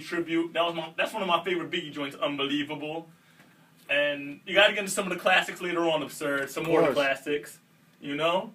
tribute. That's one of my favorite Biggie joints, Unbelievable. And you got to get into some of the classics later on, Absurd. Some more of the classics, you know?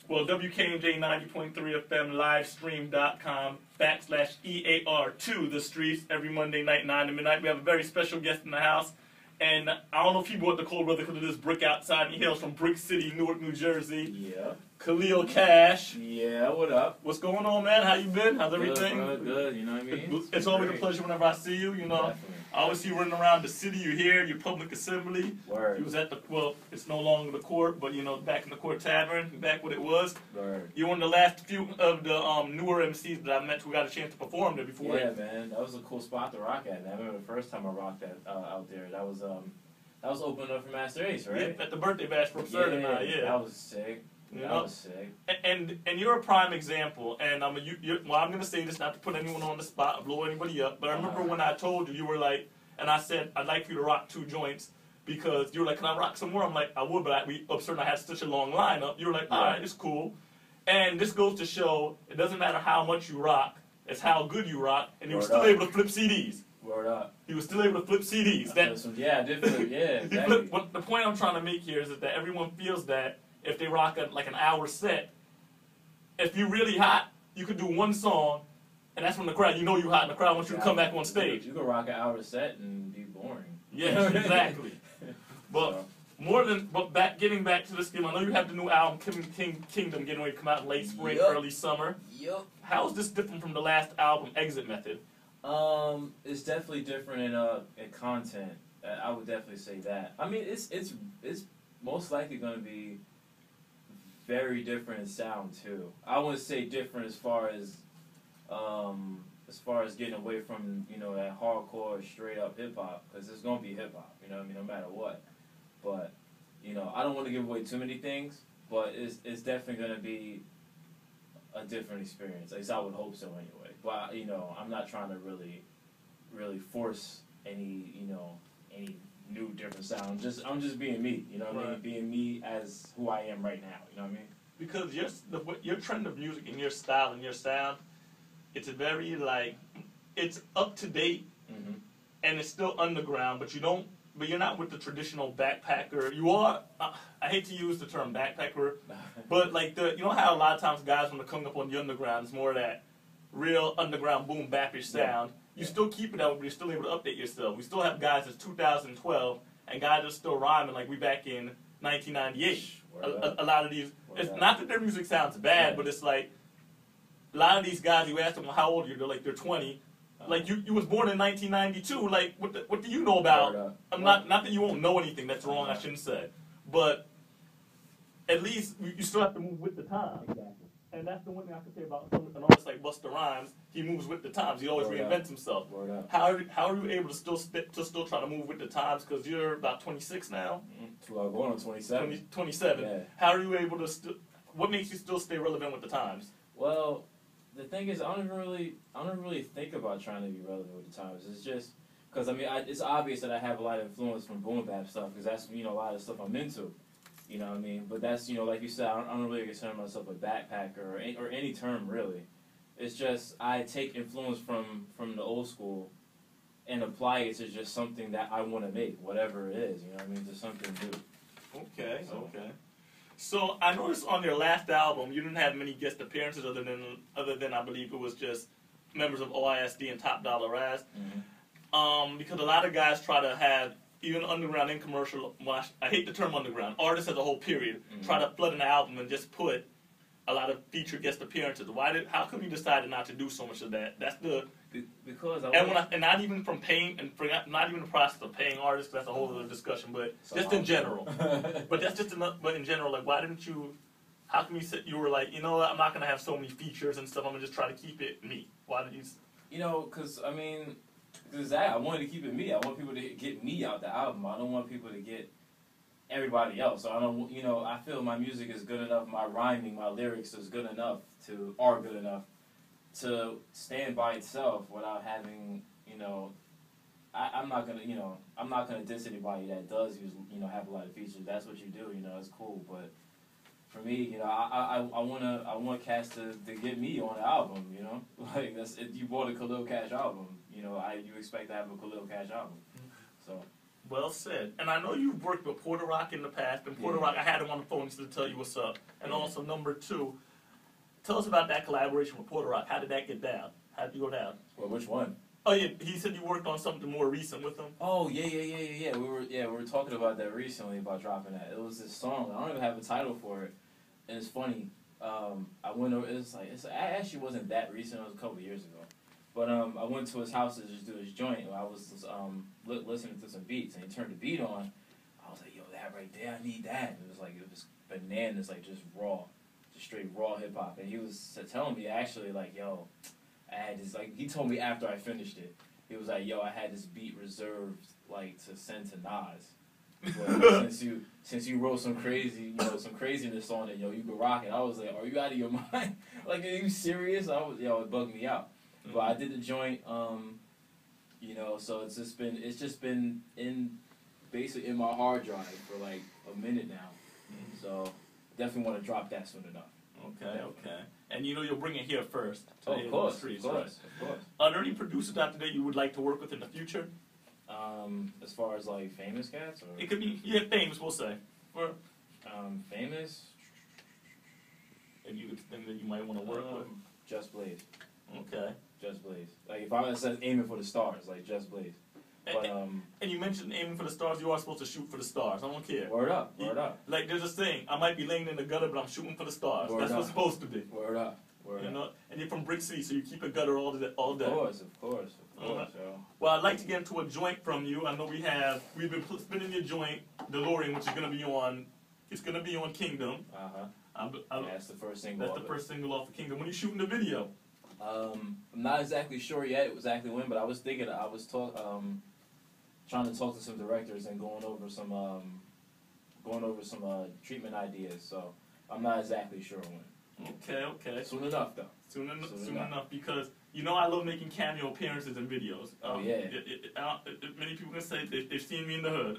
Well, WKMJ 90.3 FM livestream.com/EAR2 the streets every Monday night, 9 to midnight. We have a very special guest in the house. And I don't know if he brought the cold weather because of this brick outside. He hails from Brick City, Newark, New Jersey. Yeah. Kalil Kash. Yeah, what up? What's going on, man? How you been? How's everything? Good, you know what I mean? It's always a pleasure whenever I see you, you know. Definitely. I always see you running around the city. You're here, your public assembly. Word. You was at the, well, it's no longer the court, but, you know, back in the court tavern, back what it was. Word. You're one of the last few of the newer MCs that I met who got a chance to perform there before. Yeah, man. That was a cool spot to rock at, man. I remember the first time I rocked that out there. That was opening up for Master Ace, right? Yeah, at the birthday bash for Absurd and I, yeah. That was sick. That was sick. And you're a prime example, and well, I'm going to say this not to put anyone on the spot or blow anybody up, but I remember when I told you, you were like, and I said, I'd like for you to rock 2 joints, because you were like, can I rock some more? I'm like, I would, but Absurd and I had such a long lineup. You were like, all right, it's cool. And this goes to show, it doesn't matter how much you rock, it's how good you rock, and you were still able to flip CDs. Word up. He was still able to flip CDs. Yeah, I did flip, yeah, exactly. The point I'm trying to make here is that everyone feels that if they rock like an hour set, if you're really hot, you could do one song, and that's when the crowd, you know you're hot, and the crowd wants you to come back on stage. You can rock an hour set and be boring. Yeah, exactly. But getting back to this game, I know you have the new album, Kingdom, getting ready to come out in late spring, early summer. Yep. How is this different from the last album, Exit Method? It's definitely different in content. I would definitely say that. I mean, it's most likely going to be very different in sound too. I wouldn't say different as far as getting away from, you know, that hardcore straight up hip hop, because it's going to be hip hop. You know what I mean, no matter what. But you know, I don't want to give away too many things, but it's definitely going to be a different experience. At least I would hope so anyway. But you know, I'm not trying to really force any new different sound. I'm just being me. You know what I mean? Being me as who I am right now. You know what I mean? Because your trend of music and your style and your sound, it's very it's up to date, and it's still underground. But you're not with the traditional backpacker. You are. I hate to use the term backpacker, but you know how a lot of times guys when they're coming up on the underground, it's more of that real underground boom bapish sound. You still keep it that way, but you're still able to update yourself. We still have guys that's 2012 and guys that are still rhyming like we back in 1998. A lot of these, it's not that their music sounds bad, but it's like a lot of these guys. You ask them, well, how old are you? They're like, they're 20. Like you was born in 1992. Like what do you know about? Not that you won't know anything. That's wrong. I shouldn't say, but at least you still have to move with the times. Exactly. And that's the one thing I can say about an artist like Busta Rhymes. He moves with the times. He always reinvents himself. How are you able to still try to move with the times? Because you're about 26 now. Well, going on 27. 27. Yeah. How are you able to what makes you still stay relevant with the times? Well, the thing is, I don't really think about trying to be relevant with the times. It's just because I mean, it's obvious that I have a lot of influence from boom bap stuff because that's a lot of stuff I'm into. You know what I mean? But that's like you said, I don't really consider myself a backpacker or any term really. It's just I take influence from the old school and apply it to just something that I want to make, whatever it is. You know what I mean? Just something new. Okay. So I noticed on your last album you didn't have many guest appearances other than I believe it was just members of OISD and Top Dollar Raz. Because a lot of guys try to have even underground and commercial. Well, I hate the term underground. Artists as a whole period try to flood an album and just put a lot of featured guest appearances. How come you decided not to do so much of that? That's because not even from paying not even the process of paying artists. That's a whole other discussion. But just in general. But in general, like why didn't you? How come you were like, you know what, I'm not gonna have so many features and stuff. I'm gonna just try to keep it me. Why did you? You know, because I mean. I wanted to keep it me. I want people to get me out the album. I don't want people to get everybody else. I don't. I feel my music is good enough. My rhyming, my lyrics are good enough to stand by itself without having. I'm not gonna diss anybody that does have a lot of features. That's what you do. It's cool. But for me, I want Cash to get me on the album. Like you bought a Kalil Kash album. you expect to have a Kalil Kash album. So. Well said. And I know you've worked with Porter Rock in the past. And Porter Rock, I had him on the phone just to tell you what's up. And also, number two, tell us about that collaboration with Porter Rock. How did that get down? How did you go down? Well, which one? Oh yeah, he said you worked on something more recent with him. Oh yeah. We were talking about that recently about dropping that. It was this song. I don't even have a title for it, and it's funny. I went over. It actually wasn't that recent. It was a couple of years ago, but I went to his house to just do his joint. I was listening to some beats, and he turned the beat on. I was like, yo, that right there, I need that. And it was bananas, like just raw, just straight raw hip hop. And he was telling me actually like, yo. I had this, like, he told me after I finished it, he was like, yo, I had this beat reserved, like, to send to Nas. But since you wrote some craziness on it, yo, you could rock it. I was like, are you out of your mind? Like, are you serious? It bugged me out. But I did the joint, so it's just been basically in my hard drive for, like, a minute now. So, definitely want to drop that soon enough. Okay. And you'll bring it here first. Of course. Are there any producers out there you would like to work with in the future? As far as like famous cats, or it could be famous. We'll say. Famous. And you think that you might want to work with? Just Blaze. Okay. Just Blaze. Like if I was aiming for the stars, like Just Blaze. But, and you mentioned aiming for the stars. You are supposed to shoot for the stars. I don't care. Word up. Like there's this thing. I might be laying in the gutter, but I'm shooting for the stars. That's what it's supposed to be. Word up. And you're from Brick City, so you keep a gutter all day. Of course. Yo. Well, I'd like to get into a joint from you. I know we've been spinning your joint, DeLorean, which is gonna be on. It's gonna be on Kingdom. That's the first single. That's the first single off of Kingdom. When are you shooting the video? I'm not exactly sure yet exactly when, but I was thinking trying to talk to some directors and going over some treatment ideas. So I'm not exactly sure when. Okay. Soon enough, though. Soon enough, because I love making cameo appearances in videos. Many people can say they've seen me in the hood.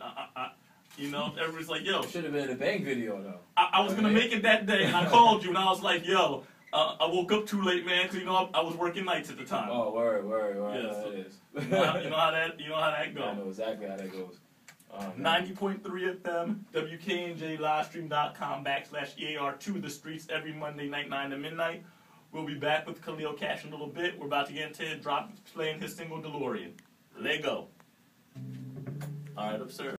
Everybody's like, yo. Should have been a bang video, though. I was gonna make it that day, and I called you, and I was like, yo. I woke up too late, man, because I was working nights at the time. Oh, word. Yeah, So it is. You know how that goes. I know exactly how that goes. 90.3 FM, WKNJLivestream.com/EAR2, The Streets, every Monday night, 9 to midnight. We'll be back with Kalil Kash in a little bit. We're about to get into his drop, playing his single DeLorean. Let go. All right, absurd.